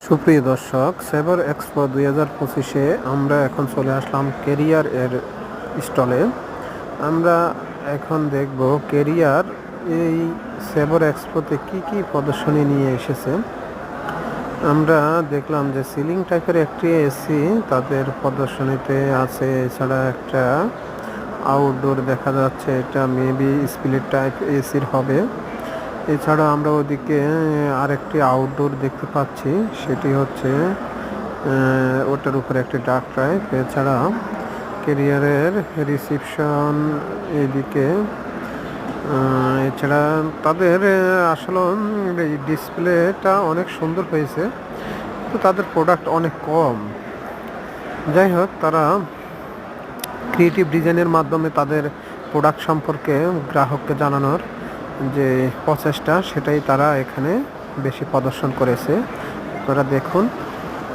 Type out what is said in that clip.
সুপ্রিয় দর্শক, cyber expo 2025-এ আমরা এখন চলে আসলাম কেরিয়ার এর স্টলে। আমরা এখন দেখব কেরিয়ার এই সাইবার এক্সপোতে কি প্রদর্শনী নিয়ে এসেছে। আমরা দেখলাম যে সিলিং টাইপের একটি এসি তাদের প্রদর্শনীতে আছে। এছাড়া একটা আউটডোর দেখা যাচ্ছে, এটা মেবি স্প্লিট টাইপ এসির হবে। এছাড়া আমরা ওদিকে আরেকটি আউটডোর দেখতে পাচ্ছি, সেটি হচ্ছে ওটার উপরে একটি ডাক টাইপ। এছাড়া কেরিয়ারের রিসিপশন এদিকে। এছাড়া তাদের আসলে এই ডিসপ্লেটা অনেক সুন্দর হয়েছে, তো তাদের প্রোডাক্ট অনেক কম। যাই হোক, তারা ক্রিয়েটিভ ডিজাইনের মাধ্যমে তাদের প্রোডাক্ট সম্পর্কে গ্রাহককে জানানোর যে প্রচেষ্টা, সেটাই তারা এখানে বেশি প্রদর্শন করেছে। আপনারা দেখুন।